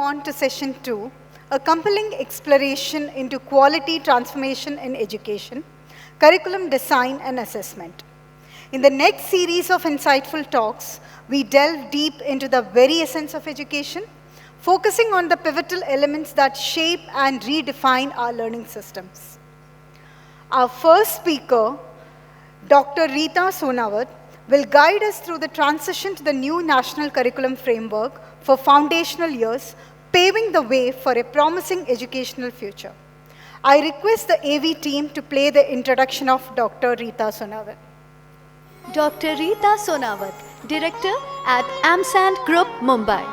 on to session 2, a compelling exploration into quality transformation in education, curriculum design and assessment. In the next series of insightful talks, we delve deep into the very essence of education, focusing on the pivotal elements that shape and redefine our learning systems. Our first speaker, Dr. Rita Sonawat, will guide us through the transition to the new national curriculum framework for foundational years, paving the way for a promising educational future. I request the AV team to play the introduction of Dr. Rita Sonawat. Dr. Rita Sonawat, Director at AMSAND Group, Mumbai.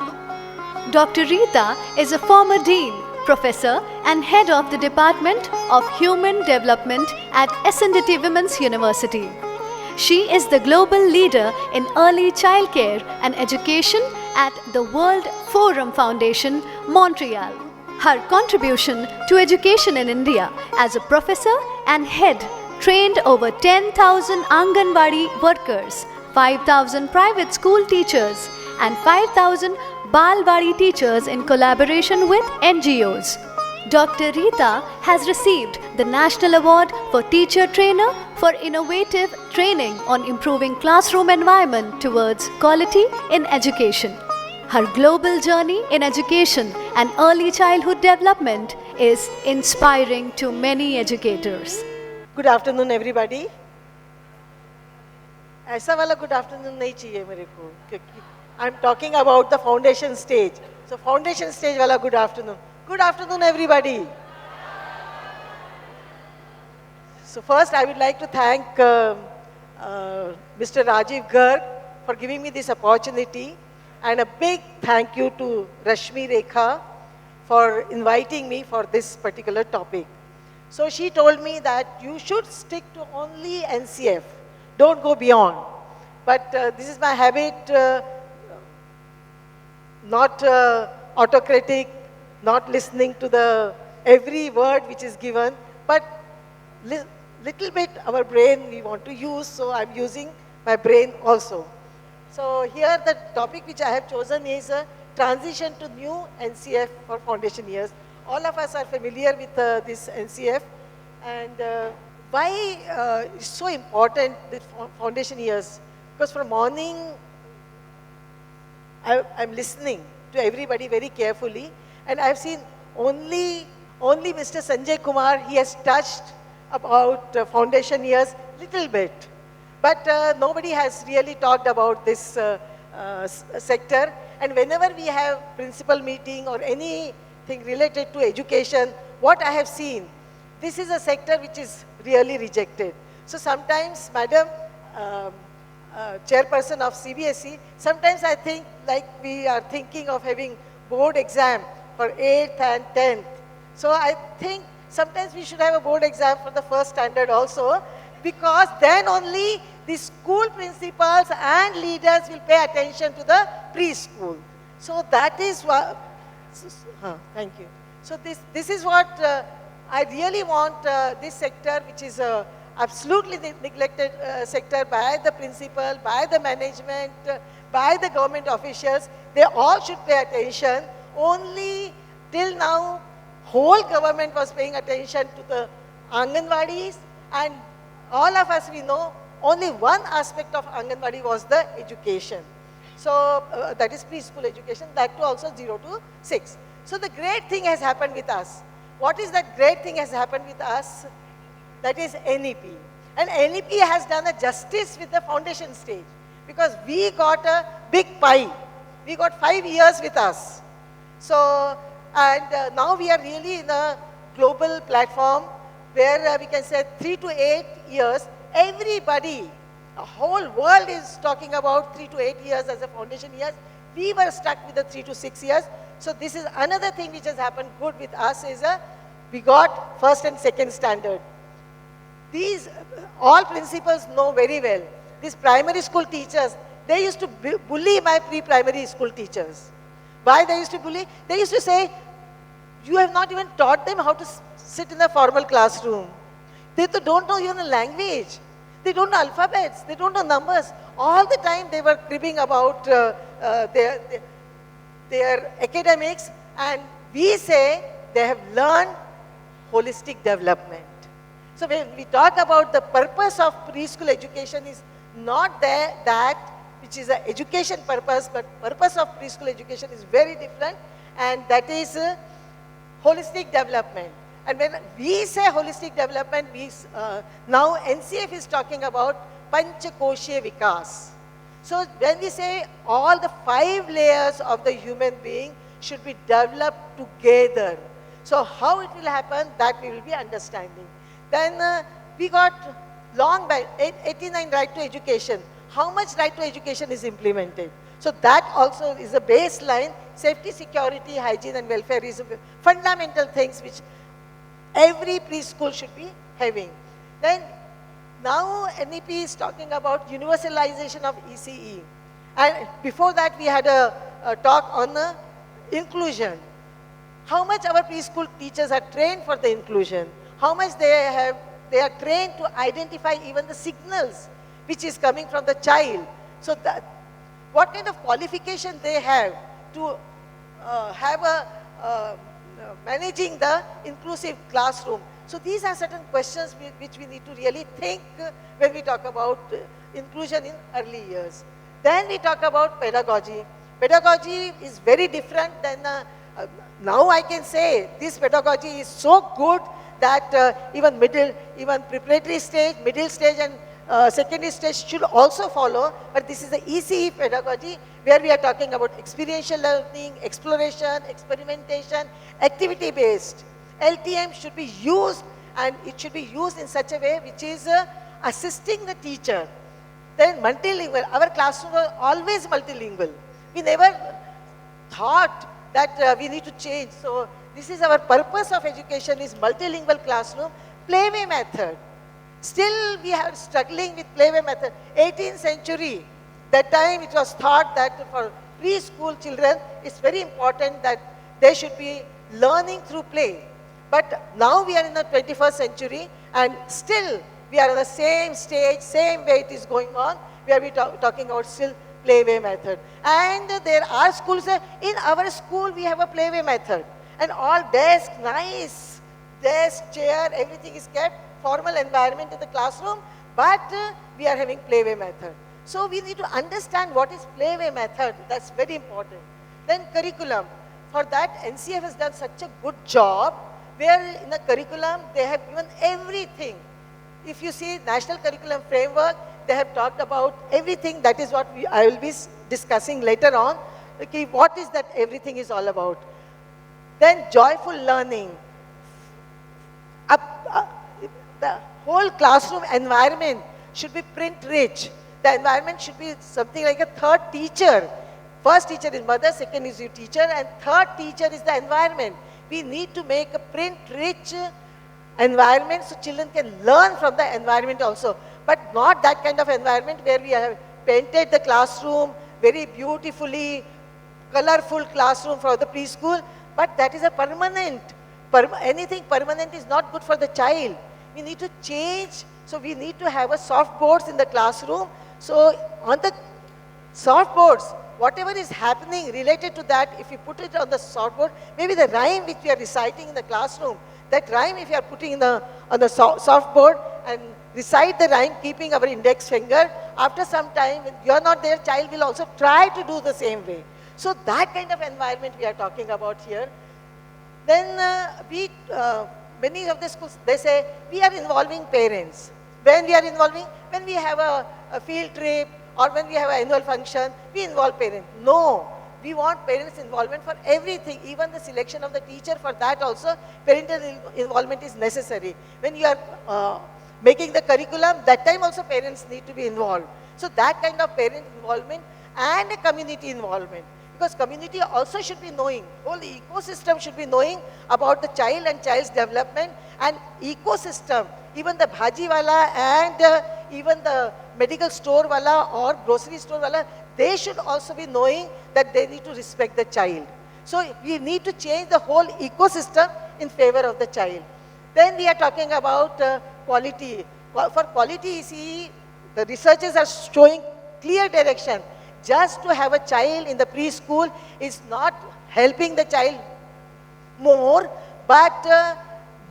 Dr. Rita is a former Dean, Professor and Head of the Department of Human Development at SNDT Women's University. She is the global leader in early childcare and education at the World Forum Foundation, Montreal. Her contribution to education in India as a professor and head trained over 10,000 Anganwadi workers, 5,000 private school teachers, and 5,000 Balwadi teachers in collaboration with NGOs. Dr. Rita has received the National Award for Teacher Trainer for innovative training on improving classroom environment towards quality in education. Her global journey in education and early childhood development is inspiring to many educators. Good afternoon, everybody. ऐसा वाला good afternoon नहीं चाहिए मेरे को, क्योंकि I'm talking about the foundation stage. So foundation stage वाला good afternoon. Good afternoon, everybody. So first, I would like to thank Mr. Rajiv Garg for giving me this opportunity, and a big thank you to Rashmi Rekha for inviting me for this particular topic. So she told me that you should stick to only NCF, don't go beyond. But this is my habit, not autocratic, not listening to the every word which is given, but little bit our brain we want to use, so I'm using my brain also. So here the topic which I have chosen is a transition to new NCF for foundation years. All of us are familiar with this NCF, and why it's so important, the foundation years, because from morning I'm listening to everybody very carefully, and I've seen only Mr. Sanjay Kumar, he has touched about foundation years little bit. But nobody has really talked about this sector. And whenever we have principal meeting or anything related to education, what I have seen, this is a sector which is really rejected. So sometimes, Madam, Chairperson of CBSE, sometimes I think like we are thinking of having board exam for 8th and 10th. So I think sometimes we should have a board exam for the first standard also, because then only the school principals and leaders will pay attention to the preschool. So that is what, thank you. So this is what I really want this sector, which is absolutely neglected sector by the principal, by the management, by the government officials. They all should pay attention. Only till now, whole government was paying attention to the Anganwadis, and all of us we know only one aspect of Anganwadi was the education. So that is preschool education, that too also 0 to 6. So the great thing has happened with us. What is that great thing has happened with us? That is NEP. And NEP has done a justice with the foundation stage, because we got a big pie. We got 5 years with us. So, and now we are really in a global platform where we can say 3 to 8 years, everybody, the whole world is talking about 3 to 8 years as a foundation years. We were stuck with the 3 to 6 years. So this is another thing which has happened good with us is we got first and second standard. These all principals know very well. These primary school teachers, they used to bully my pre-primary school teachers. Why they used to bully? They used to say, you have not even taught them how to sit in a formal classroom. They don't know even a language. They don't know alphabets. They don't know numbers. All the time they were cribbing about their academics, and we say they have learned holistic development. So when we talk about the purpose of preschool education is not that which is an education purpose, but purpose of preschool education is very different, and that is holistic development. And when we say holistic development, now NCF is talking about Panchakoshiya Vikas. So when we say all the 5 layers of the human being should be developed together. So how it will happen, that we will be understanding. Then we got long back, 89 right to education. How much right to education is implemented? So that also is a baseline. Safety, security, hygiene and welfare is fundamental things which every preschool should be having. Then now NEP is talking about universalization of ECE. And before that we had a talk on inclusion. How much our preschool teachers are trained for the inclusion? How much they are trained to identify even the signals which is coming from the child. So that, what kind of qualification they have to managing the inclusive classroom. So these are certain questions which we need to really think when we talk about inclusion in early years. Then we talk about pedagogy. Pedagogy is very different than, now I can say this pedagogy is so good that even preparatory stage, middle stage and secondary stage should also follow, but this is the ECE pedagogy where we are talking about experiential learning, exploration, experimentation, activity based. LTM should be used, and it should be used in such a way which is assisting the teacher. Then multilingual, our classroom was always multilingual. We never thought that we need to change. So this is our purpose of education is multilingual classroom, playway method. Still we are struggling with playway method. 18th century, that time it was thought that for preschool children, it's very important that they should be learning through play. But now we are in the 21st century and still we are on the same stage, same way it is going on, where we talking about still playway method. And there are schools, in our school we have a playway method. And all desk, nice desk, chair, everything is kept, formal environment in the classroom, but we are having playway method. So we need to understand what is playway method, that's very important. Then curriculum, for that NCF has done such a good job, where in the curriculum they have given everything. If you see National Curriculum Framework, they have talked about everything, that is what I will be discussing later on, okay, what is that everything is all about. Then joyful learning. The whole classroom environment should be print rich. The environment should be something like a third teacher. First teacher is mother, second is your teacher, and third teacher is the environment. We need to make a print rich environment so children can learn from the environment also. But not that kind of environment where we have painted the classroom very beautifully, colorful classroom for the preschool, but that is a permanent. Anything permanent is not good for the child. We need to change, so we need to have a soft boards in the classroom. So on the soft boards, whatever is happening related to that, if you put it on the soft board, maybe the rhyme which we are reciting in the classroom, that rhyme if you are putting on the soft board and recite the rhyme keeping our index finger, after some time, when you are not there, child will also try to do the same way. So that kind of environment we are talking about here. Then many of the schools, they say, we are involving parents. When we are involving, when we have a field trip or when we have an annual function, we involve parents. No, we want parents' involvement for everything, even the selection of the teacher. For that also, parental involvement is necessary. When you are making the curriculum, that time also parents need to be involved. So that kind of parent involvement and a community involvement. Because community also should be knowing, whole ecosystem should be knowing about the child and child's development, and ecosystem, even the bhaji wala and even the medical store wala or grocery store wala, they should also be knowing that they need to respect the child. So we need to change the whole ecosystem in favor of the child. Then we are talking about quality. For quality, see, the researchers are showing clear direction. Just to have a child in the preschool is not helping the child more, but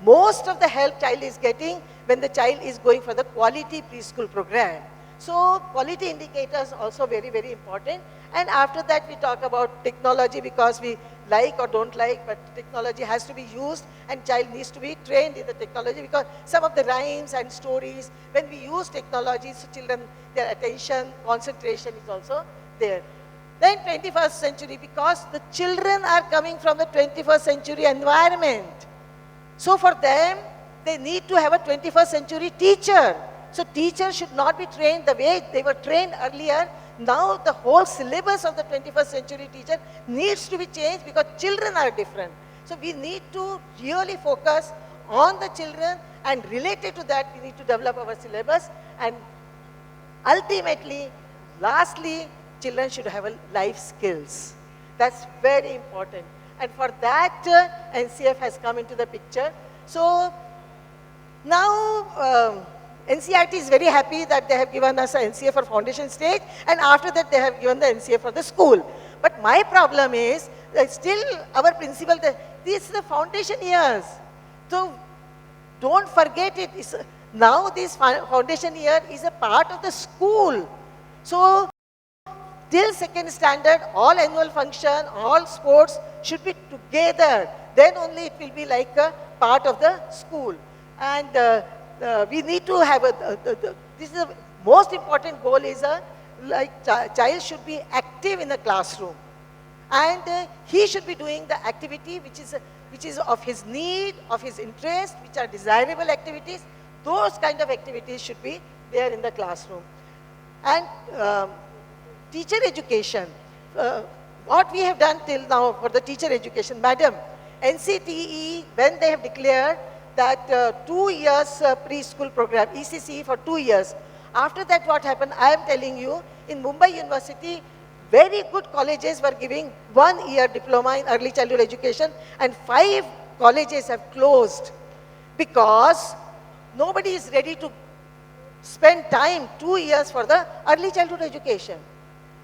most of the help child is getting when the child is going for the quality preschool program. So quality indicators also very, very important. And after that we talk about technology, because we like or don't like, but technology has to be used and child needs to be trained in the technology, because some of the rhymes and stories, when we use technology, so children, their attention, concentration is also there. Then 21st century, because the children are coming from the 21st century environment. So for them, they need to have a 21st century teacher. So teachers should not be trained the way they were trained earlier. Now the whole syllabus of the 21st century teacher needs to be changed, because children are different. So we need to really focus on the children, and related to that, we need to develop our syllabus. And ultimately, lastly, children should have life skills. That's very important. And for that, NCF has come into the picture. So now NCRT is very happy that they have given us an NCF for foundation stage, and after that they have given the NCF for the school. But my problem is that still our principal, this is the foundation years. So don't forget it. Now this foundation year is a part of the school. So till second standard, all annual function, all sports should be together. Then only it will be like a part of the school. And we need to have this is the most important goal is child should be active in the classroom. And he should be doing the activity which is of his need, of his interest, which are desirable activities. Those kind of activities should be there in the classroom. And teacher education, what we have done till now for the teacher education, madam, NCTE, when they have declared that 2 years preschool program, ECCE for 2 years. After that what happened, I am telling you, in Mumbai University, very good colleges were giving 1 year diploma in early childhood education, and 5 colleges have closed because nobody is ready to spend time 2 years for the early childhood education.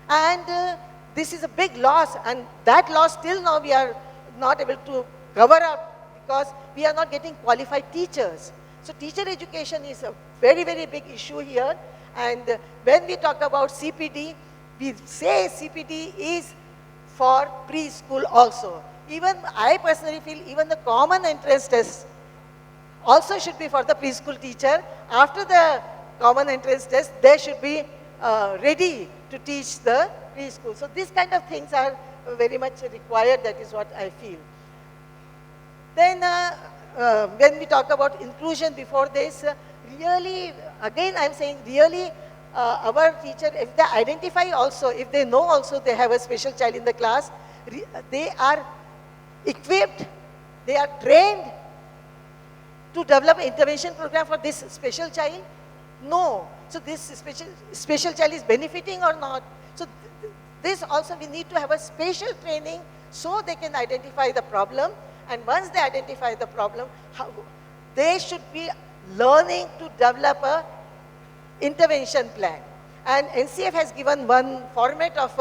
And this is a big loss, and that loss till now we are not able to cover up, because we are not getting qualified teachers. So teacher education is a very, very big issue here. And when we talk about CPD, we say CPD is for preschool also. Even I personally feel even the common entrance test also should be for the preschool teacher. After the common entrance test, they should be ready to teach the preschool. So these kind of things are very much required. That is what I feel. Then when we talk about inclusion before this, really, again I am saying really our teacher, if they identify also, if they know also they have a special child in the class, they are equipped, they are trained to develop an intervention program for this special child? No. So this special child is benefiting or not? So this also we need to have a special training so they can identify the problem. And once they identify the problem, they should be learning to develop a intervention plan. And NCF has given one format of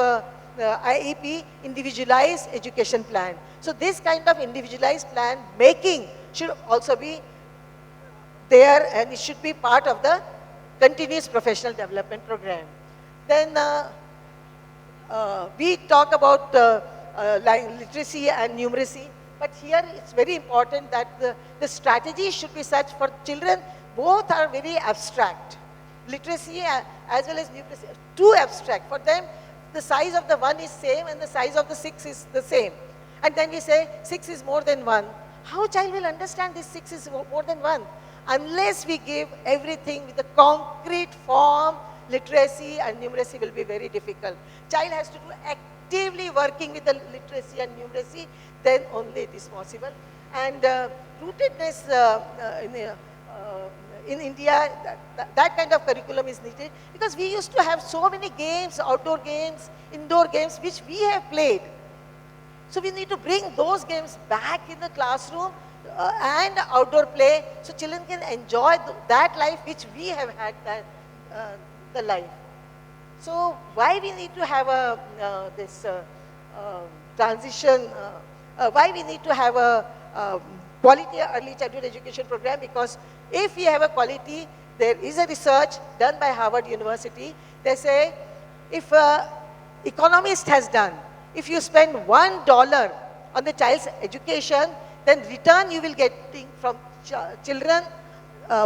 IEP, individualized education plan. So this kind of individualized plan making should also be there, and it should be part of the continuous professional development program. Then we talk about literacy and numeracy. But here it's very important that the strategy should be such for children, both are very abstract. Literacy as well as numeracy, too abstract. For them, the size of the 1 is same and the size of the 6 is the same. And then we say 6 is more than 1. How child will understand this 6 is more than 1? Unless we give everything with a concrete form, literacy and numeracy will be very difficult. Child has to do actively working with the literacy and numeracy, then only it is possible. And rootedness in India, that kind of curriculum is needed, because we used to have so many games, outdoor games, indoor games, which we have played. So we need to bring those games back in the classroom and outdoor play, so children can enjoy that life which we have had, the life. So why we need to have this transition why we need to have a quality early childhood education program, because if we have a quality, there is a research done by Harvard University. They say if economist has done, if you spend $1 on the child's education, then return you will get from children,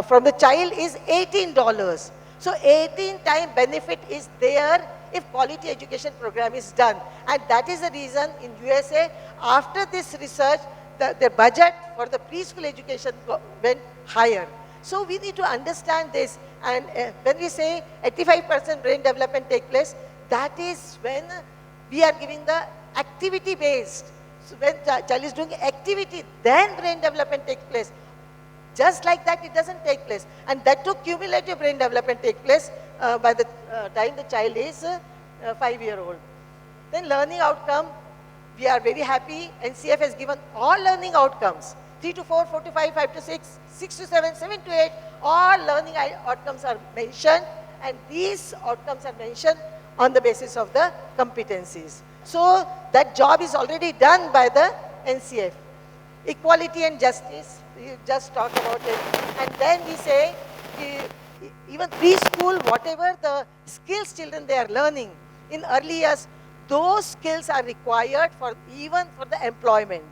from the child is $18. So 18 times benefit is there if quality education program is done. And that is the reason in USA, after this research, the budget for the preschool education went higher. So we need to understand this. And when we say 85% brain development take place, that is when we are giving the activity based. So when the child is doing activity, then brain development takes place. Just like that, it doesn't take place. And that too, cumulative brain development take place by the time the child is 5-year-old. Then learning outcome, we are very happy. NCF has given all learning outcomes. 3 to 4, 4 to 5, 5 to 6, 6 to 7, 7 to 8, all learning outcomes are mentioned. And these outcomes are mentioned on the basis of the competencies. So that job is already done by the NCF. Equality and justice, we just talked about it. And then we say, even preschool, whatever the skills children they are learning in early years, those skills are required for even for the employment.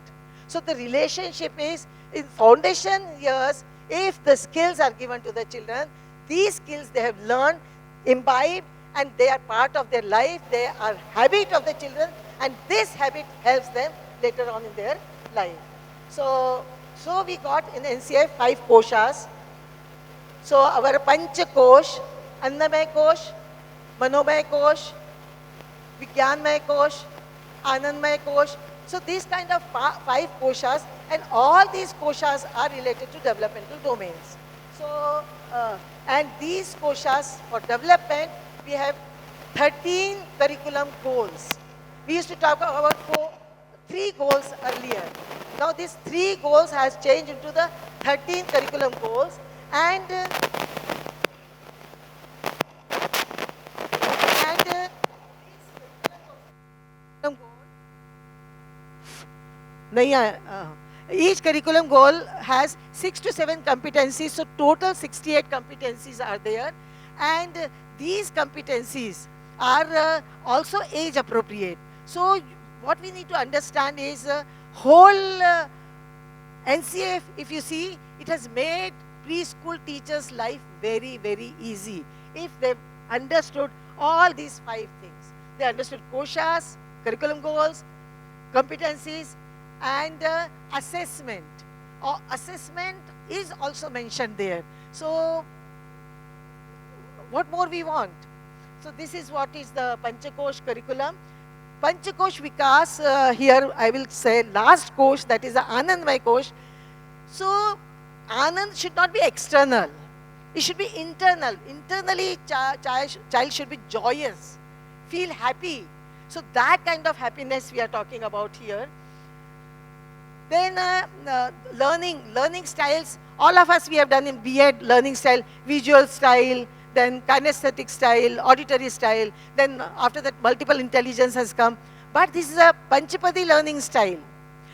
So the relationship is in foundation years, if the skills are given to the children, these skills they have learned, imbibed, and they are part of their life, they are habit of the children, and this habit helps them later on in their life. So we got in NCF 5 koshas. So our Pancha Kosh, Annamay Kosh, Manomay Kosh, Vigyanmay Kosh, Anandmay Kosh. So these kind of 5 koshas, and all these koshas are related to developmental domains. So, and these koshas for development, we have 13 curriculum goals. We used to talk about 3 goals earlier. Now these 3 goals has changed into the 13 curriculum goals, and each curriculum goal has 6 to 7 competencies, so total 68 competencies are there, and these competencies are also age appropriate. So what we need to understand is whole NCF, if you see, it has made preschool teachers' life very, very easy if they've understood all these 5 things. They understood koshas, curriculum goals, competencies, and assessment. Assessment is also mentioned there. So what more we want? So this is what is the Panchakosh curriculum. Panchakosh Vikas, here I will say last kosh, that is the Anandmay kosh. So Anand should not be external. It should be internal. Internally, child should be joyous, feel happy. So that kind of happiness we are talking about here. Then learning styles. All of us, we have done in B.Ed learning style, visual style, then kinesthetic style, auditory style. Then after that, multiple intelligence has come. But this is a Panchapadi learning style.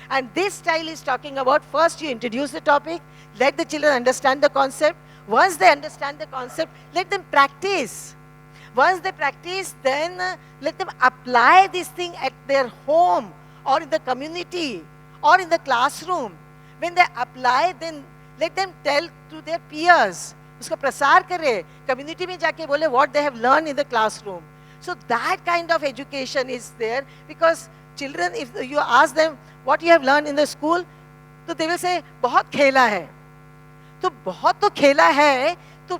And this style is talking about, first you introduce the topic, let the children understand the concept. Once they understand the concept, let them practice. Once they practice, then let them apply this thing at their home or in the community or in the classroom. When they apply, then let them tell to their peers. Uska prasar kare, community mein jaake bole what they have learned in the classroom. So that kind of education is there, because children, if you ask them what you have learned in the school, so they will say, बहुत खेला है. तो बहुत तो खेला है, तो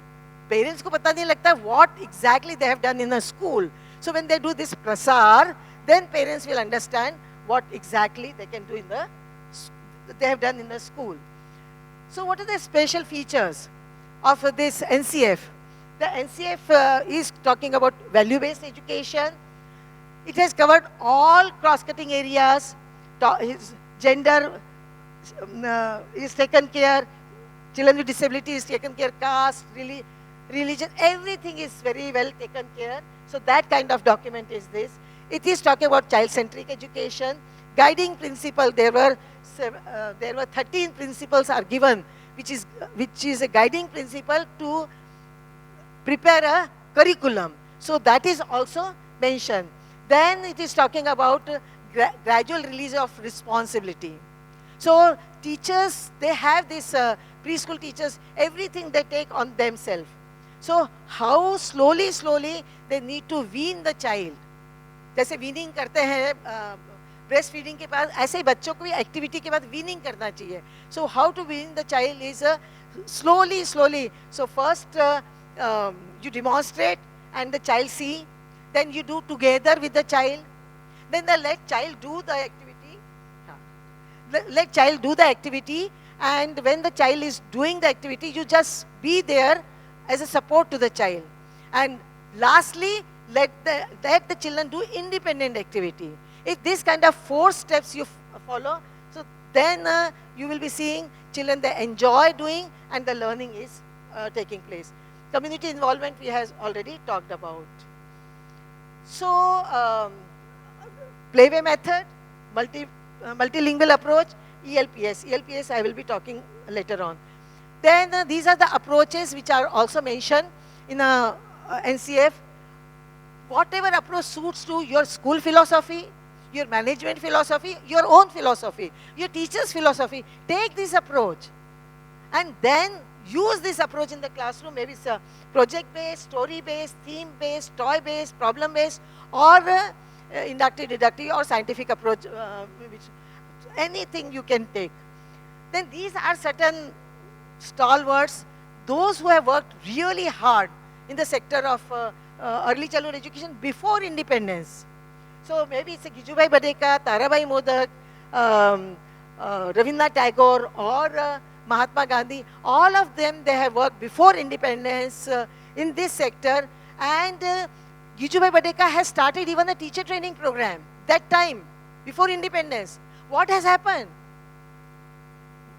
parents को पता नहीं लगता what exactly they have done in the school. So when they do this prasar, then parents will understand what exactly they can do in the, they have done in the school. So what are the special features of this NCF? The NCF is talking about value-based education. It has covered all cross-cutting areas. Gender is taken care, children with disability is taken care, caste, religion, everything is very well taken care. So that kind of document is this. It is talking about child-centric education. guiding principle, there were 13 principles are given, which is a guiding principle to prepare a curriculum. So that is also mentioned. Then it is talking about gradual release of responsibility. So teachers, they have this, preschool teachers, everything they take on themselves. So how slowly they need to wean the child. जैसे weaning करते हैं breast feeding के बाद, ऐसे ही बच्चों को भी activity के बाद weaning करना चाहिए. So how to wean the child is slowly. So first you demonstrate and the child see, then you do together with the child, then let child do the activity. Let child do the activity, and when the child is doing the activity, you just be there as a support to the child. And lastly, let the children do independent activity. If this kind of 4 steps you follow, so then you will be seeing children, they enjoy doing and the learning is taking place. Community involvement we have already talked about. So playway method, multilingual approach, ELPS I will be talking later on. Then these are the approaches which are also mentioned in NCF. Whatever approach suits to your school philosophy, your management philosophy, your own philosophy, your teacher's philosophy, take this approach and then use this approach in the classroom. Maybe it's a project-based, story-based, theme-based, toy-based, problem-based, or inductive, deductive, or scientific approach, anything you can take. Then these are certain stalwarts, those who have worked really hard in the sector of early childhood education before independence. So maybe it's a Gijubai Badeka, Tarabai Modak, Rabindranath Tagore, or Mahatma Gandhi. All of them, they have worked before independence in this sector, and Gijubai Badeka has started even a teacher training program that time, before independence. What has happened?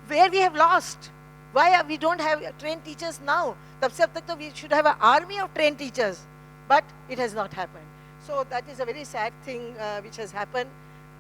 Where we have lost? Why we don't have trained teachers now? We should have an army of trained teachers, but it has not happened. So that is a very sad thing which has happened,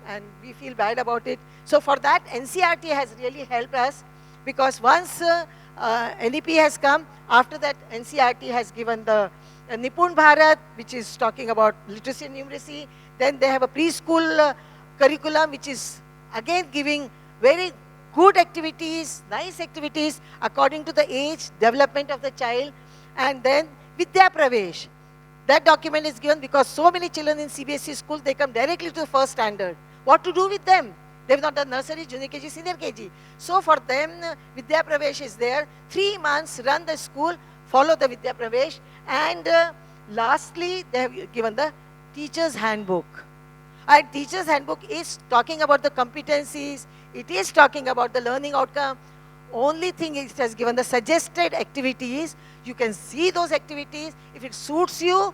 and we feel bad about it. So for that, NCERT has really helped us, because once NEP has come, after that NCERT has given the Nipun Bharat, which is talking about literacy and numeracy. Then they have a preschool curriculum, which is again giving very good activities, nice activities according to the age, development of the child. And then Vidya Pravesh. That document is given because so many children in CBSE schools, they come directly to the first standard. What to do with them? They have not done nursery, junior KG, senior KG. So for them, Vidya Pravesh is there. 3 months, run the school, follow the Vidya Pravesh. And lastly, they have given the teacher's handbook. And teacher's handbook is talking about the competencies. It is talking about the learning outcome. Only thing it has given the suggested activities. You can see those activities. If it suits you,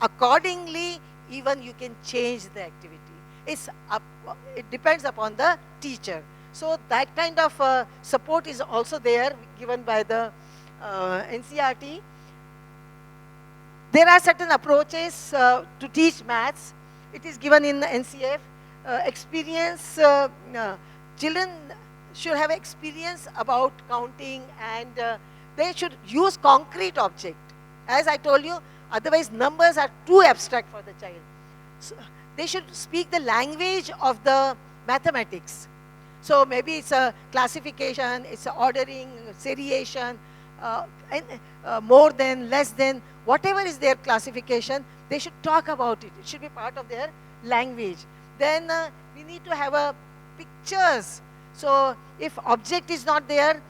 accordingly, even you can change the activity. It depends upon the teacher. So that kind of support is also there, given by the NCERT. There are certain approaches to teach maths. It is given in NCF. Experience, children should have experience about counting, and they should use concrete object. As I told you, otherwise numbers are too abstract for the child. So they should speak the language of the mathematics. So maybe it's a classification, it's a ordering, seriation, more than, less than, whatever is their classification, they should talk about it. It should be part of their language. Then we need to have pictures. So if object is not there,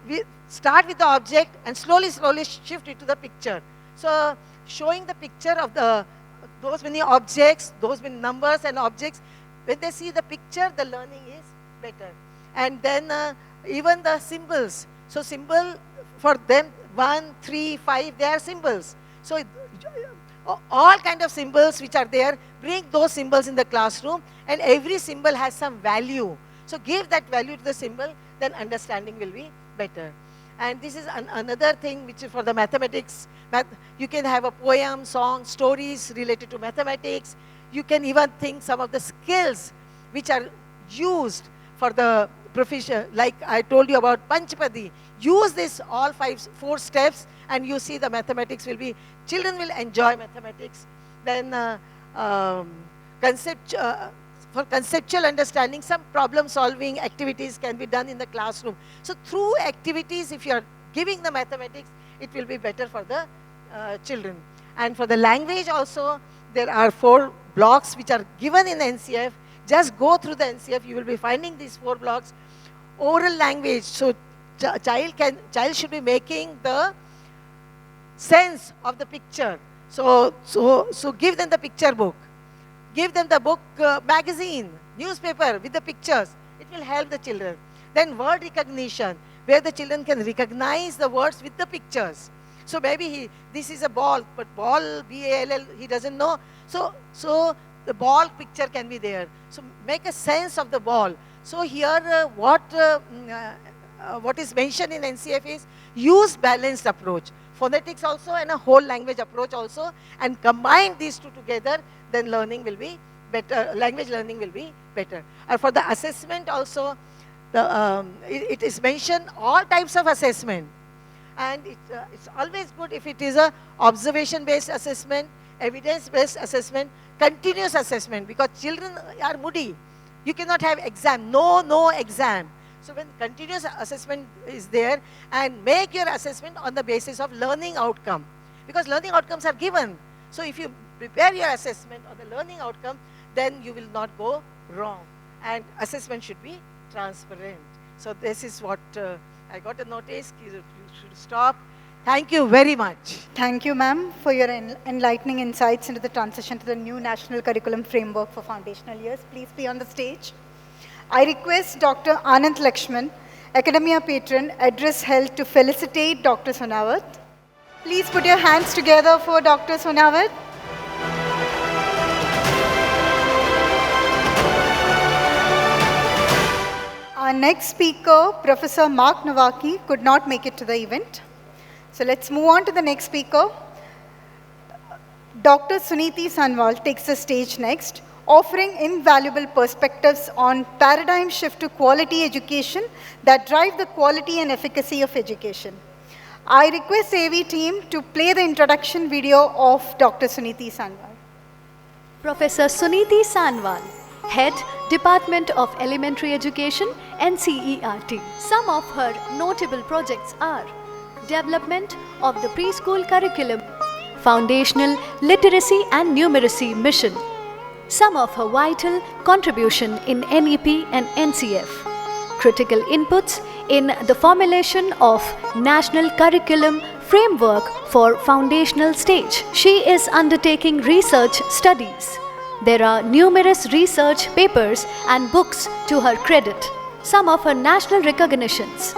we start with the object and slowly shift it to the picture. So showing the picture of those many objects, those many numbers and objects, when they see the picture, the learning is better. And then even the symbols. So symbol for them, 1, 3, 5, they are symbols. So all kind of symbols which are there, bring those symbols in the classroom, and every symbol has some value. So give that value to the symbol, then understanding will be better. And this is another thing which is for the mathematics. You can have a poem, song, stories related to mathematics. You can even think some of the skills which are used for the profession, like I told you about Panchpadi. Use this all 4 steps and you see the mathematics will be, children will enjoy mathematics. Then for conceptual understanding, some problem solving activities can be done in the classroom. So through activities, if you are giving the mathematics, it will be better for the children. And for the language also, there are 4 blocks which are given in NCF. Just go through the NCF, you will be finding these 4 blocks. Oral language, so child should be making the sense of the picture. So give them the picture book. Give them the book, magazine, newspaper with the pictures. It will help the children. Then word recognition, where the children can recognize the words with the pictures. So maybe this is a ball, but ball, B-A-L-L, he doesn't know. So the ball picture can be there. So make a sense of the ball. So here what is mentioned in NCF is use balanced approach. Phonetics also and a whole language approach also, and combine these 2 together, then learning will be better, language learning will be better. And for the assessment also, it is mentioned all types of assessment. And it's always good if it is a observation-based assessment, evidence-based assessment, continuous assessment, because children are moody. You cannot have exam, no exam. So when continuous assessment is there, and make your assessment on the basis of learning outcome, because learning outcomes are given. So if you prepare your assessment on the learning outcome, then you will not go wrong. And assessment should be transparent. So this is what I got a notice, you should stop. Thank you very much. Thank you, ma'am, for your enlightening insights into the transition to the new national curriculum framework for foundational years. Please be on the stage. I request Dr. Anand Lakshman, Academia Patron, address held to felicitate Dr. Sonawat. Please put your hands together for Dr. Sonawat. Our next speaker, Professor Mark Nawaki, could not make it to the event. So let's move on to the next speaker. Dr. Suniti Sanwal takes the stage next, offering invaluable perspectives on paradigm shift to quality education that drive the quality and efficacy of education. I request AV team to play the introduction video of Dr. Suniti Sanwal. Professor Suniti Sanwal, Head, Department of Elementary Education, NCERT. Some of her notable projects are development of the preschool curriculum, foundational literacy and numeracy mission. Some of her vital contribution in NEP and NCF, critical inputs in the formulation of national curriculum framework for foundational stage. She is undertaking research studies. There are numerous research papers and books to her credit. Some of her national recognitions: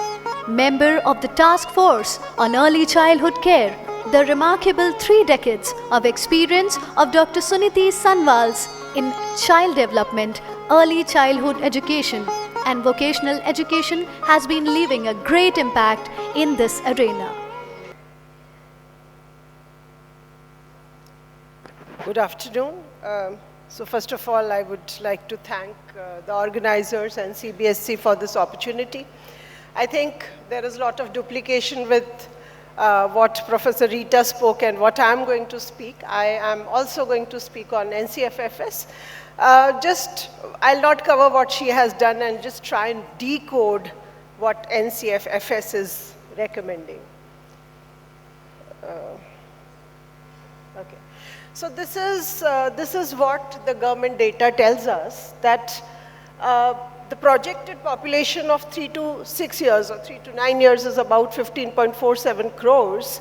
member of the Task Force on Early Childhood Care. The remarkable 3 decades of experience of Dr. Suniti Sanwal's in child development, early childhood education, and vocational education has been leaving a great impact in this arena. Good afternoon. So first of all, I would like to thank the organizers and CBSE for this opportunity. I think there is a lot of duplication with what Professor Rita spoke and what I'm going to speak. I am also going to speak on NCFFS. I'll not cover what she has done and just try and decode what NCFFS is recommending. Okay. So this is what the government data tells us, that the projected population of 3 to 6 years or 3 to 9 years is about 15.47 crores.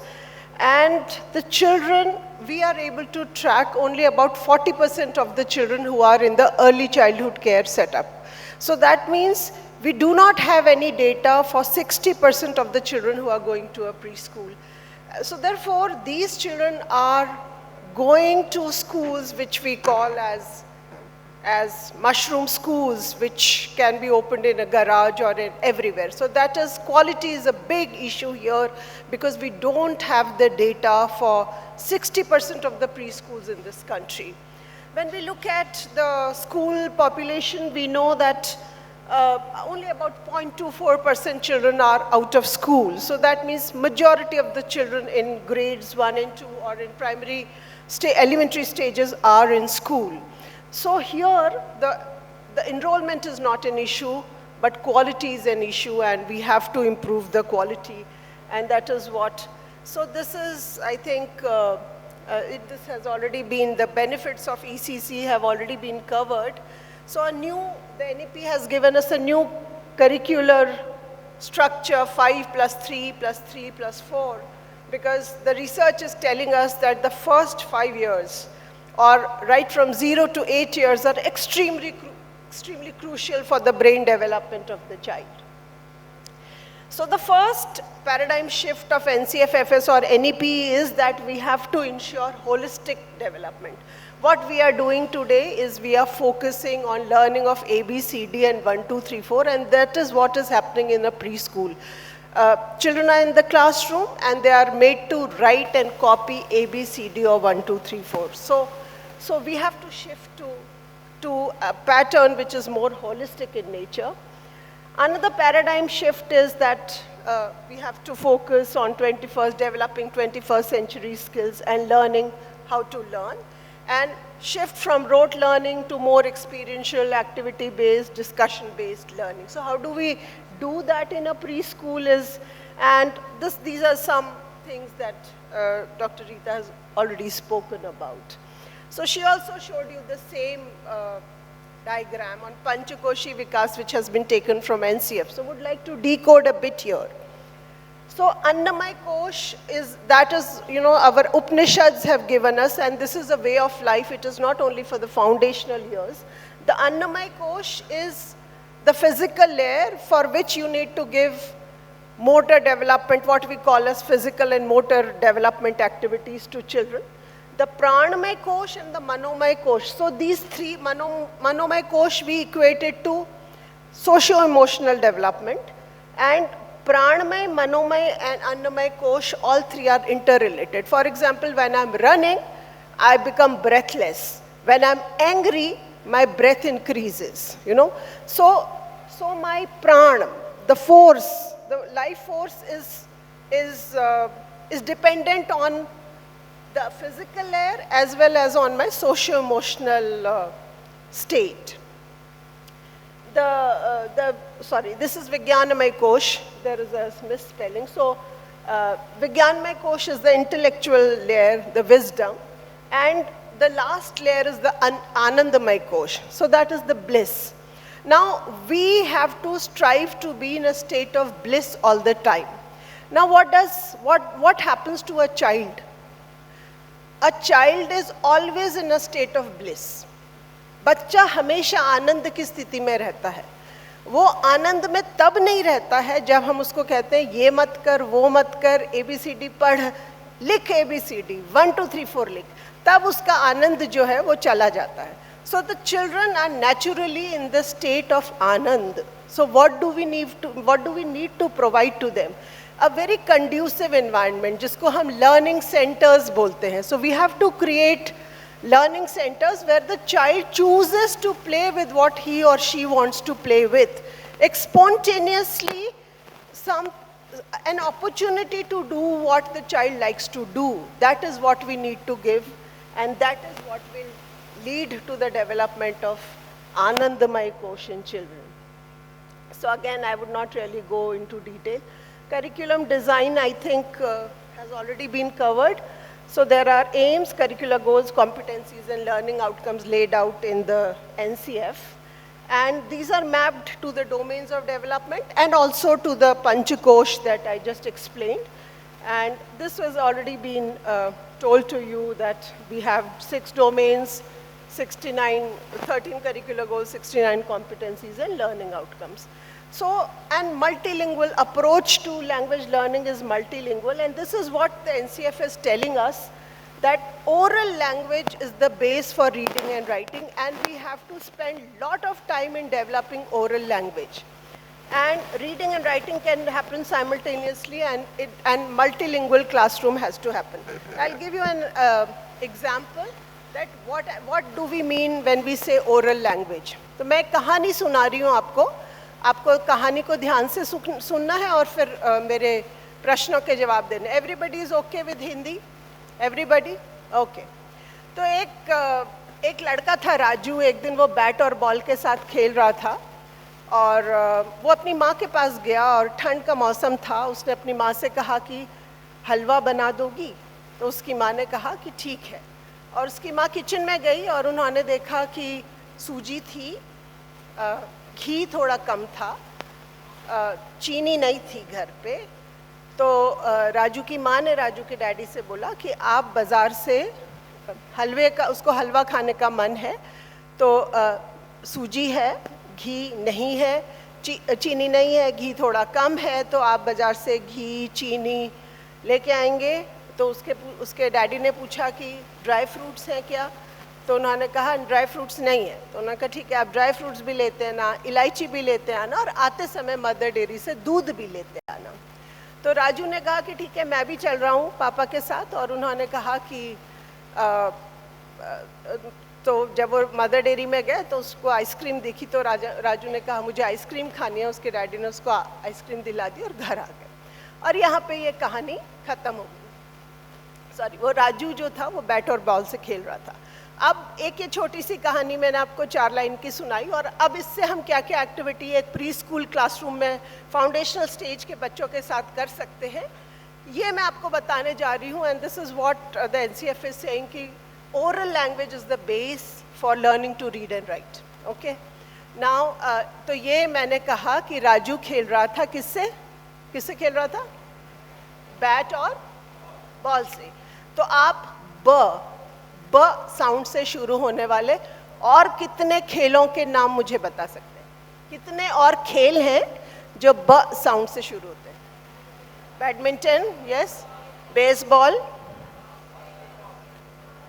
And the children, we are able to track only about 40% of the children who are in the early childhood care setup. So that means we do not have any data for 60% of the children who are going to a preschool. So therefore, these children are going to schools which we call as mushroom schools, which can be opened in a garage or in everywhere. So that is, quality is a big issue here because we don't have the data for 60% of the preschools in this country. when we look at the school population, we know that only about 0.24% children are out of school. So that means majority of the children in grades 1 and 2 or in primary elementary stages are in school. So here, the enrollment is not an issue, but quality is an issue, and we have to improve the quality. And that is what, so this is, I think, this has already been, the benefits of ECC have already been covered. So the NEP has given us a new curricular structure, 5 plus 3 plus 3 plus 4, because the research is telling us that the first 5 years, or right from 0 to 8 years, are extremely crucial for the brain development of the child. So the first paradigm shift of NCFFS or NEP is that we have to ensure holistic development. What we are doing today is we are focusing on learning of A, B, C, D and 1, 2, 3, 4, and that is what is happening in a preschool. Children are in the classroom and they are made to write and copy A, B, C, D or 1, 2, 3, 4. So we have to shift to a pattern which is more holistic in nature. Another paradigm shift is that we have to focus on developing 21st century skills and learning how to learn, and shift from rote learning to more experiential, activity-based, discussion-based learning. So how do we do that in a preschool these are some things that Dr. Rita has already spoken about. So she also showed you the same diagram on Panchakoshi Vikas, which has been taken from NCF. So would like to decode a bit here. So Annamay Kosh our Upanishads have given us, and this is a way of life. It is not only for the foundational years. The Annamay Kosh is the physical layer for which you need to give motor development, what we call as physical and motor development activities to children. The Pranamay Kosh and the Manomay Kosh. So these three, Manomay Kosh we equated to socio-emotional development, and Pranamay, Manomay and Annamay Kosh, all three are interrelated. For example, when I'm running, I become breathless. When I'm angry, my breath increases, So my pranam, the force, the life force is dependent on the physical layer as well as on my socio-emotional state. This is Vijnanamay Kosh. There is a misspelling. So Vijnanamay Kosh is the intellectual layer, the wisdom, and the last layer is the Anandamay Kosh. So that is the bliss. Now we have to strive to be in a state of bliss all the time. Now what happens to a child? A child is always in a state of bliss. बच्चा हमेशा आनंद की स्थिति में रहता है. वो आनंद में तब नहीं रहता है जब हम उसको कहते हैं ये मत कर, वो मत कर, ABCD पढ़, लिख ABCD, 1, 2, 3, 4 लिख. तब उसका आनंद जो है वो चला जाता है. So the children are naturally in the state of anand. So what do we need to provide to them? A very conducive environment, जिसको हम learning centers बोलते हैं. So we have to create learning centers where the child chooses to play with what he or she wants to play with. Spontaneously, an opportunity to do what the child likes to do. That is what we need to give, and that is what will lead to the development of Anandamay Kosh in children. So again, I would not really go into detail. Curriculum design, I think, has already been covered. So there are aims, curricular goals, competencies, and learning outcomes laid out in the NCF. And these are mapped to the domains of development and also to the Panchakosh that I just explained. And this has already been told to you that we have 6 domains, 13 curricular goals, 69 competencies, and learning outcomes. So, and multilingual approach to language learning is multilingual, and this is what the NCF is telling us, that oral language is the base for reading and writing, and we have to spend a lot of time in developing oral language. And reading and writing can happen simultaneously, and multilingual classroom has to happen. I'll give you an example. that what do we mean when we say oral language. तो मैं कहानी सुना रही हूँ आपको, आपको कहानी को ध्यान से सुनना है और फिर मेरे प्रश्नों के जवाब देने. Everybody is okay with Hindi? Everybody okay. तो एक लड़का था राजू, एक दिन वो बैट और बॉल के साथ खेल रहा था और वो अपनी माँ के पास गया और ठंड का मौसम था. उसने अपनी माँ से कहा कि हलवा बना दोगी? तो उसकी माँ ने कहा कि ठीक है. और उसकी माँ किचन में गई और उन्होंने देखा कि सूजी थी, घी थोड़ा कम था, चीनी नहीं थी घर पे. तो राजू की माँ ने राजू के डैडी से बोला कि आप बाज़ार से हलवे का, उसको हलवा खाने का मन है, तो सूजी है, घी नहीं है, चीनी नहीं है, घी थोड़ा कम है, तो आप बाज़ार से घी चीनी लेके आएंगे. तो उसके डैडी ने पूछा कि ड्राई फ्रूट्स हैं क्या? तो उन्होंने कहा ड्राई फ्रूट्स नहीं है. तो उन्होंने कहा ठीक है, आप ड्राई फ्रूट्स भी लेते हैं ना, इलायची भी लेते हैं ना, और आते समय मदर डेयरी से दूध भी लेते हैं ना. तो राजू ने कहा कि ठीक है, मैं भी चल रहा हूँ पापा के साथ. और उन्होंने कहा कि तो जब वो मदर डेयरी में गए तो उसको आइसक्रीम दिखी, तो राजू ने कहा मुझे आइसक्रीम खानी है. उसके डैडी ने उसको आइसक्रीम दिला दी और घर आ गए. और यहाँ पे ये कहानी ख़त्म हो गई. सॉरी, वो राजू जो था वो बैट और बॉल से खेल रहा था. अब एक ये छोटी सी कहानी मैंने आपको 4 लाइन की सुनाई, और अब इससे हम क्या क्या एक्टिविटी एक प्री स्कूल क्लासरूम में फाउंडेशनल स्टेज के बच्चों के साथ कर सकते हैं, ये मैं आपको बताने जा रही हूँ. And this is what the NCF is saying कि oral language is the base for learning to read and write. Okay, now तो ये मैंने कहा कि राजू खेल रहा था किससे खेल रहा था? बैट और बॉल से. तो आप ब साउंड से शुरू होने वाले और कितने खेलों के नाम मुझे बता सकते हैं? कितने और खेल हैं जो ब साउंड से शुरू होते हैं? Badminton, yes. Baseball,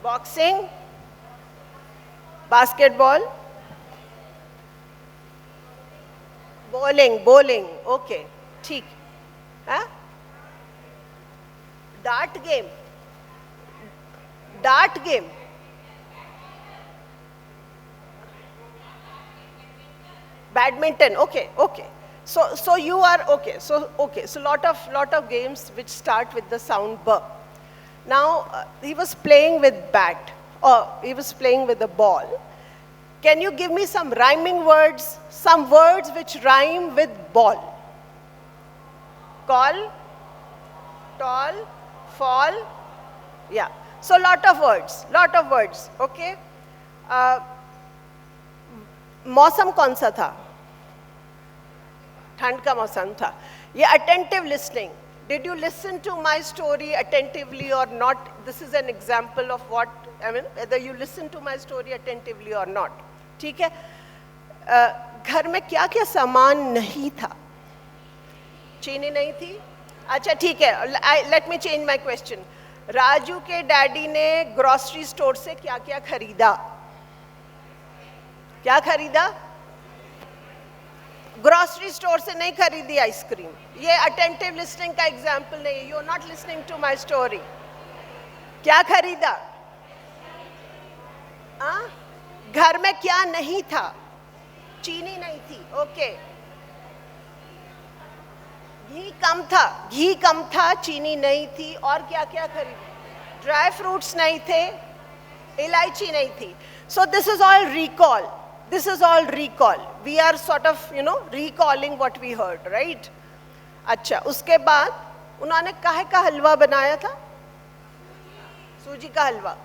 boxing, basketball, bowling. Okay, ठीक है. Dart game, badminton. Okay. So you are okay. So lot of games which start with the sound b. Now he was playing with bat, or he was playing with a ball. Can you give me some rhyming words? Some words which rhyme with ball. Call, tall, fall. Yeah. So lot of words. Okay. मौसम कौन सा था? ठंड का मौसम था. ये attentive listening. Did you listen to my story attentively or not? This is an example of what I mean, whether you listen to my story attentively or not. ठीक है. घर में क्या क्या सामान नहीं था? चीनी नहीं थी. अच्छा ठीक है, let me change my question. Raju के डैडी ने ग्रोसरी स्टोर से क्या क्या खरीदा? क्या खरीदा? ग्रोसरी स्टोर से नहीं खरीदी आइसक्रीम. ये अटेंटिव लिसनिंग का एग्जाम्पल नहीं है. You are not listening to my story. क्या खरीदा? घर में क्या नहीं था? चीनी नहीं थी. ओके. घी कम था, चीनी नहीं थी. और क्या क्या खरीदा? ड्राई फ्रूट्स नहीं थे, इलायची नहीं थी. So this is all recall. We are sort of, recalling what we heard, right? अच्छा, उसके बाद उन्होंने काहे का हलवा बनाया था? सूजी का हलवा.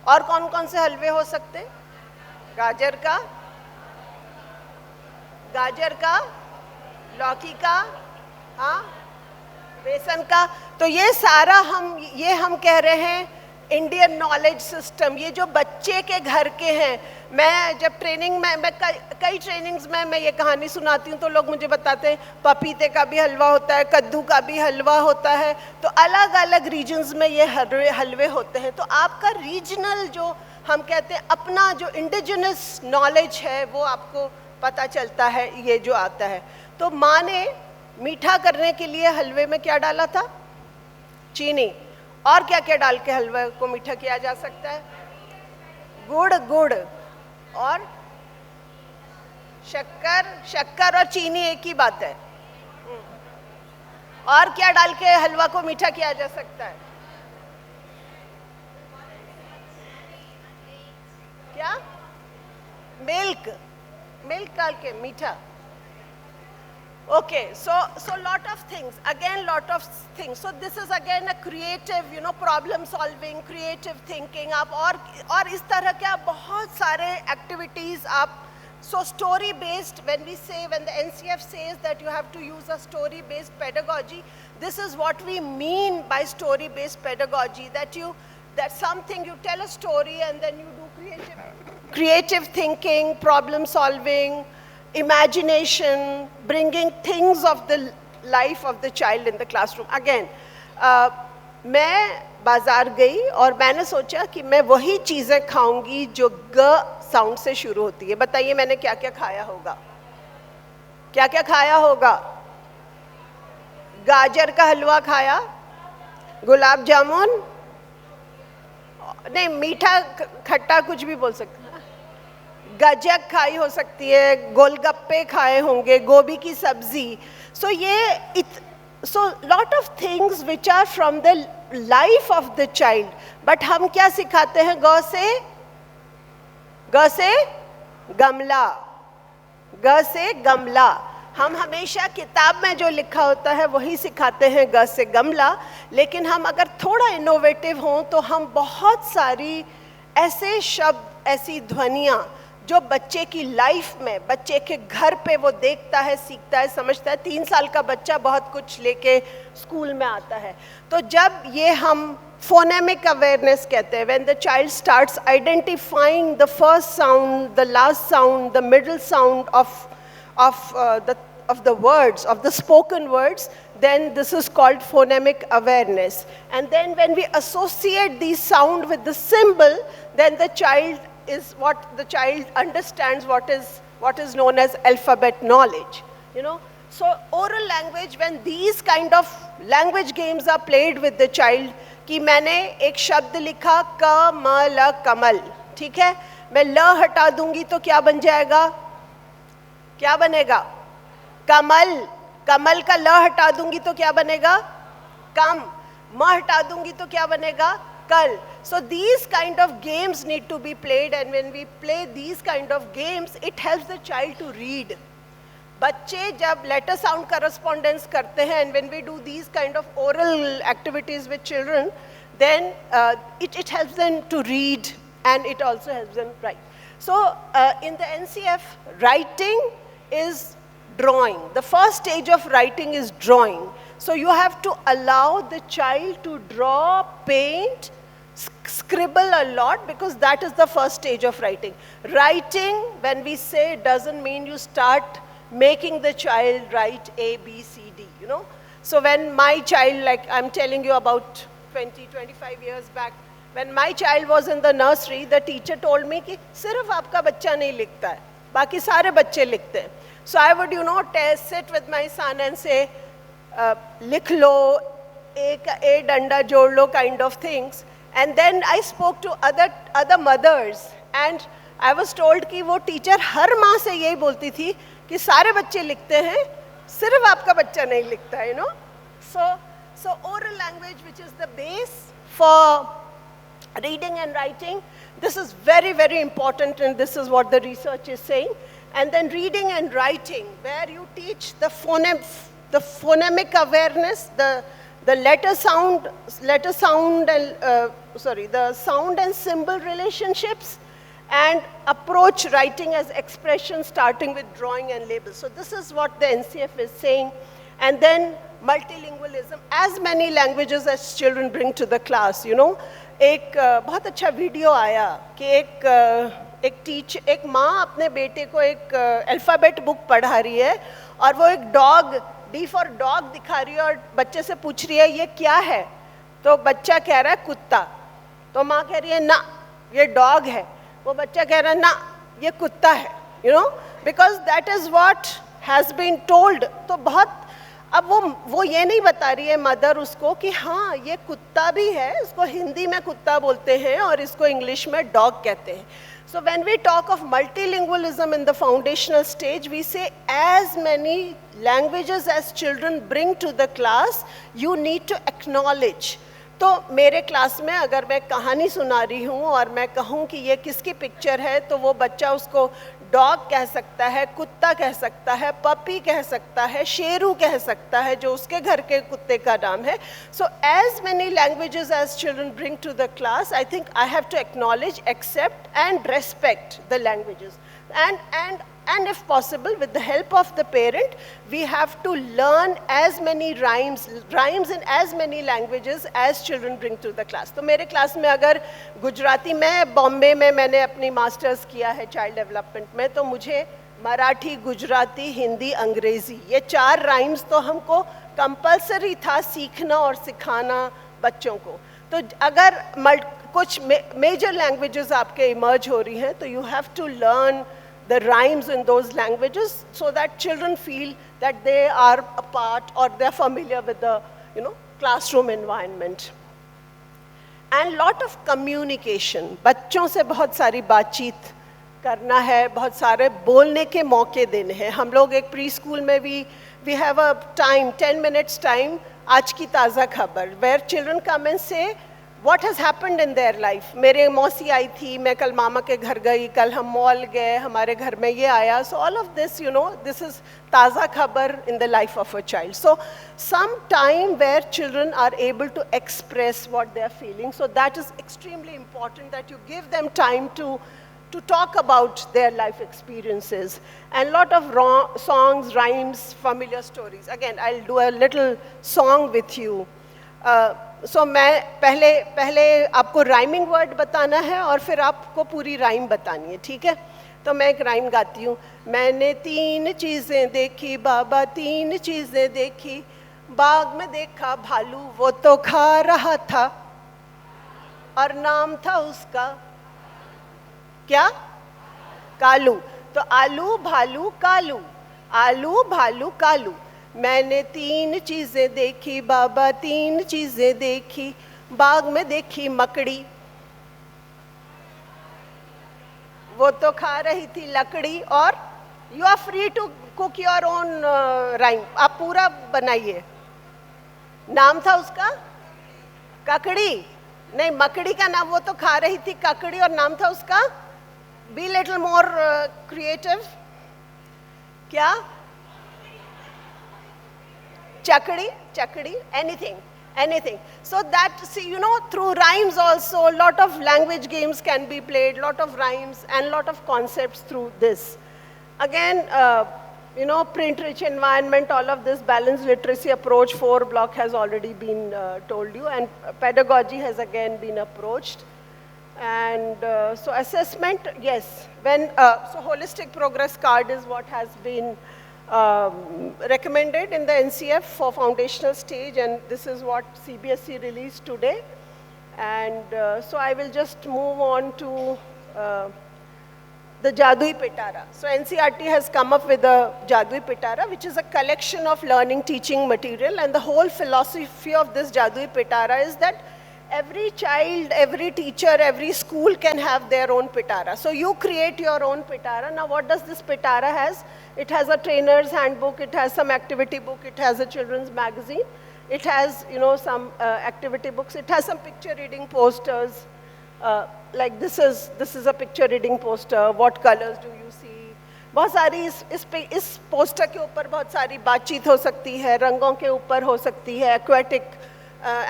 और कौन कौन से हलवे हो सकते? गाजर का, लौकी का, हाँ, बेसन का. तो ये सारा हम कह रहे हैं इंडियन नॉलेज सिस्टम. ये जो बच्चे के घर के हैं. मैं जब ट्रेनिंग में, मैं कई ट्रेनिंग्स में मैं ये कहानी सुनाती हूँ तो लोग मुझे बताते हैं पपीते का भी हलवा होता है, कद्दू का भी हलवा होता है. तो अलग अलग रीजन्स में ये हलवे होते हैं. तो आपका रीजनल जो हम कहते हैं अपना जो इंडिजिनस नॉलेज है वो आपको पता चलता है ये जो आता है. तो माँ ने मीठा करने के लिए हलवे में क्या डाला था? चीनी. और क्या क्या डाल के हलवे को मीठा किया जा सकता है? गुड़ गुड़ और शक्कर और चीनी एक ही बात है। और क्या डाल के हलवा को मीठा किया जा सकता है? क्या? मिल्क डाल के मीठा। Okay, so lot of things, again lot of things. So this is again a creative, problem solving, creative thinking. आप और इस तरह के आप बहुत सारे activities आप, so story based, when the NCF says that you have to use a story based pedagogy, this is what we mean by story based pedagogy, that something you tell a story and then you do creative thinking, problem solving, imagination, bringing things of the life of the child in the classroom. Again, मैं बाजार गई और मैंने सोचा कि मैं वही चीज़ें खाऊंगी जो ग साउंड से शुरू होती है। बताइए मैंने क्या क्या खाया होगा? क्या क्या खाया होगा? गाजर का हलवा खाया, गुलाब जामुन, नहीं मीठा खट्टा कुछ भी बोल सकते हैं, गजक खाई हो सकती है, गोलगप्पे खाए होंगे, गोभी की सब्जी। So lot of things which are from the life of the child. But हम क्या सिखाते हैं? ग से गमला, ग से गमला। हम हमेशा किताब में जो लिखा होता है वही सिखाते हैं, ग से गमला। लेकिन हम अगर थोड़ा इनोवेटिव हों तो हम बहुत सारी ऐसे शब्द, ऐसी ध्वनियाँ जो बच्चे की लाइफ में, बच्चे के घर पे वो देखता है, सीखता है, समझता है। 3 साल का बच्चा बहुत कुछ लेके स्कूल में आता है। तो जब ये हम phonemic awareness कहते हैं, when the child starts identifying the first sound, the last sound, the middle sound of the words, of the spoken words, then this is called phonemic awareness. And then when we associate the sound with the symbol, then the child understands what is known as alphabet knowledge, So oral language, when these kind of language games are played with the child, कि मैंने एक शब्द लिखा कमल, कमल, ठीक है, मैं ल हटा दूंगी तो क्या बन जाएगा? क्या बनेगा? कमल। कमल का ल हटा दूंगी तो क्या बनेगा? कम। म हटा दूंगी तो क्या बनेगा? कल. So these kind of games need to be played, and when we play these kind of games, it helps the child to read. बच्चे जब letter sound correspondence करते हैं, and when we do these kind of oral activities with children, then it helps them to read, and it also helps them write. So in the NCF, writing is drawing. The first stage of writing is drawing. So you have to allow the child to draw, paint, scribble a lot, because that is the first stage of writing. Writing, when we say, doesn't mean you start making the child write A, B, C, D, So when my child, like I'm telling you about 20, 25 years back, when my child was in the nursery, the teacher told me कि सिर्फ आपका बच्चा नहीं लिखता है, बाकी सारे बच्चे लिखते हैं. So I would, sit with my son and say, लिख लो, एक डंडा जोड़ लो, kind of things. And then I spoke to other mothers, and I was told कि वो teacher हर माँ से यही बोलती थी कि सारे बच्चे लिखते हैं, सिर्फ आपका बच्चा नहीं लिखता है, So oral language, which is the base for reading and writing, this is very, very important, and this is what the research is saying. And then reading and writing, where you teach the phonemic awareness, the letter sound and the sound and symbol relationships, and approach writing as expression, starting with drawing and labels. So this is what the NCF is saying. And then multilingualism, as many languages as children bring to the class, एक बहुत अच्छा video आया कि एक माँ अपने बेटे को एक अल्फ़ाबेट बुक पढ़ा रही है, और वो एक डॉग, डी फॉर डॉग दिखा रही है, और बच्चे से पूछ रही है ये क्या है, तो बच्चा कह रहा है कुत्ता, तो माँ कह रही है ना ये डॉग है, वो बच्चा कह रहा है ना ये कुत्ता है, because that is what has been told. तो बहुत अब वो ये नहीं बता रही है मदर उसको कि हाँ ये कुत्ता भी है, इसको हिंदी में कुत्ता बोलते हैं और इसको इंग्लिश में डॉग कहते हैं. So when we talk of multilingualism in the foundational stage, we say as many languages as children bring to the class, you need to acknowledge. तो मेरे क्लास में अगर मैं कहानी सुना रही हूँ और मैं कहूँ कि ये किसकी पिक्चर है, तो वो बच्चा उसको डॉग कह सकता है, कुत्ता कह सकता है, पपी कह सकता है, शेरू कह सकता है जो उसके घर के कुत्ते का नाम है. So as many languages as children bring to the class, I think I have to acknowledge, accept and respect the languages. And if possible, with the help of the parent, we have to learn as many rhymes in as many languages as children bring to the class. तो मेरे class में अगर गुजराती में बॉम्बे में मैंने अपनी masters किया है चाइल्ड डेवलपमेंट में, तो मुझे मराठी, गुजराती, हिंदी, अंग्रेज़ी ये 4 राइम्स तो हमको कंपल्सरी था सीखना और सिखाना बच्चों को. तो अगर कुछ मेजर लैंग्वेजेस आपके इमर्ज हो रही हैं, तो you have to learn the rhymes in those languages so that children feel that they are a part or they're familiar with the classroom environment. And lot of communication. बच्चों से बहुत सारी बातचीत करना है, बहुत सारे बोलने के मौके देने हैं. हम लोग एक प्री स्कूल में we have a time, 10 minutes time, आज की ताज़ा खबर, where children come and say what has happened in their life. मेरे मौसी आई थी, मैं कल मामा के घर गई, कल हम मॉल गए, हमारे घर में ये आया. So all of this, this is ताज़ा खबर in the life of a child. So some time where children are able to express what they are feeling. So that is extremely important, that you give them time to talk about their life experiences. And a lot of songs, rhymes, familiar stories. Again, I'll do a little song with you. So मैं पहले आपको rhyming word बताना है और फिर आपको पूरी rhyme बतानी है, ठीक है? तो मैं एक राइम गाती हूँ. मैंने 3 चीज़ें देखी बाबा, 3 चीज़ें देखी. बाग में देखा भालू, वो तो खा रहा था और नाम था उसका क्या? कालू. तो आलू भालू कालू, आलू भालू कालू. मैंने 3 चीज़ें देखी बाबा, 3 चीज़ें देखी. बाग में देखी मकड़ी, वो तो खा रही थी लकड़ी. और you are free to cook your own rhyme, आप पूरा बनाइए. नाम था उसका ककड़ी, नहीं मकड़ी का नाम, वो तो खा रही थी ककड़ी और नाम था उसका. Be little more creative. क्या? Chakdi, anything. So that, see, through rhymes also, a lot of language games can be played, lot of rhymes and lot of concepts through this. Again, print-rich environment, all of this balanced literacy approach, 4 block has already been told you, and pedagogy has again been approached. And so assessment, yes, so holistic progress card is what has been recommended in the NCF for foundational stage, and this is what CBSE released today. And so I will just move on to the Jadui Pitara. So NCERT has come up with the Jadui Pitara, which is a collection of learning teaching material, and the whole philosophy of this Jadui Pitara is that every child, every teacher, every school can have their own Pitara. So you create your own Pitara. Now what does this Pitara has? It has a trainer's handbook, it has some activity book, it has a children's magazine, it has some activity books, it has some picture reading posters. Like this is a picture reading poster. What colors do you see? बहुत सारी इस poster के ऊपर बहुत सारी बातचीत हो सकती है, रंगों के ऊपर हो सकती है, aquatic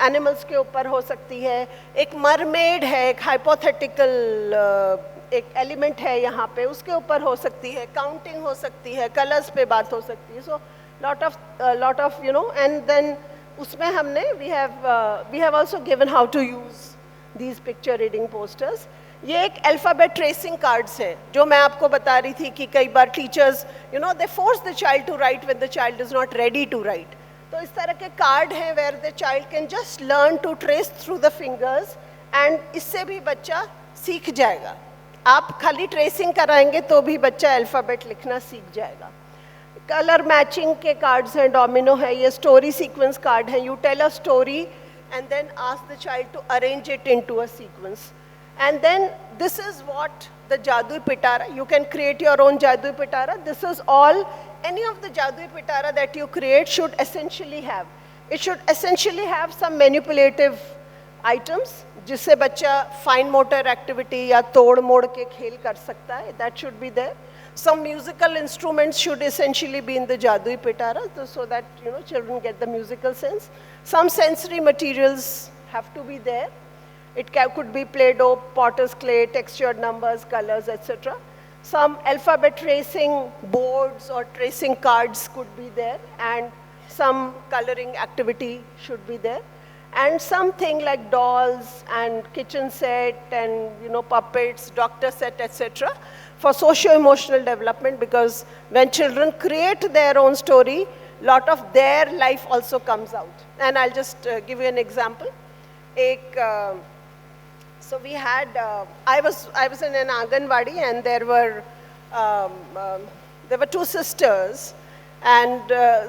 एनिमल्स के ऊपर हो सकती है, एक मरमेड है, एक हाइपोथेटिकल एक एलिमेंट है यहाँ पे, उसके ऊपर हो सकती है, काउंटिंग हो सकती है, कलर्स पे बात हो सकती है. सो lot of and then उसमें हमने we have also given how to use these picture reading posters. ये एक अल्फ़ाबेट ट्रेसिंग कार्ड्स हैं जो मैं आपको बता रही थी कि कई बार teachers they force the child to write when the child is not ready to write. तो इस तरह के कार्ड हैं where the child can just learn to trace through the fingers, and इससे भी बच्चा सीख जाएगा. आप खाली ट्रेसिंग कराएंगे तो भी बच्चा अल्फ़ाबेट लिखना सीख जाएगा. कलर मैचिंग के कार्ड्स हैं, डोमिनो है, ये स्टोरी सीक्वेंस कार्ड है. You tell a story and then ask the child to arrange it into a sequence. And then this is what the Jadui Pitara, you can create your own Jadui Pitara. This is all, any of the Jadui Pitara that you create should essentially have. It should essentially have some manipulative items, जिससे बच्चा fine motor activity या तोड़ मोड़ के खेल कर सकता है. That should be there. Some musical instruments should essentially be in the Jadui Pitara, so that children get the musical sense. Some sensory materials have to be there. It could be Play-Doh, potter's clay, textured numbers, colors, etc. Some alphabet tracing boards or tracing cards could be there, and some coloring activity should be there. And something like dolls and kitchen set and puppets, doctor set, etc. for socio-emotional development, because when children create their own story, lot of their life also comes out. And I'll just give you an example. So we had, I was in an Anganwadi, and there were two sisters, and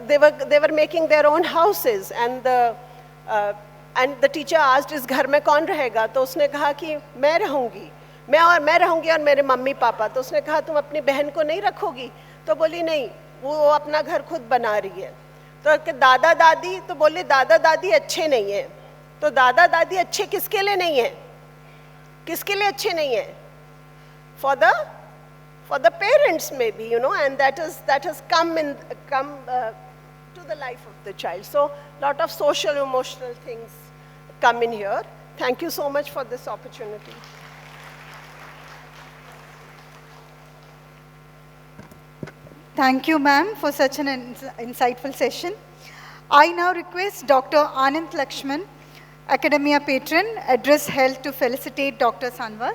they were making their own houses, and the teacher asked, इस घर में कौन रहेगा? तो उसने कहा कि मैं रहूँगी, मैं रहूँगी और मेरे मम्मी पापा. तो उसने कहा तुम अपनी बहन को नहीं रखोगी? तो बोली नहीं, वो अपना घर खुद बना रही है. तो दादा दादी, तो बोले दादा दादी अच्छे नहीं है. तो दादा दादी अच्छे किसके लिए नहीं है? किसके लिए अच्छे नहीं है? For the parents maybe, and that has come to the life of the child. So lot of social emotional things come in here. Thank you so much for this opportunity. Thank you, ma'am, for such an insightful session. I now request Dr. Anand Lakshman, Academia Patron, address held to felicitate Dr. Sanwar.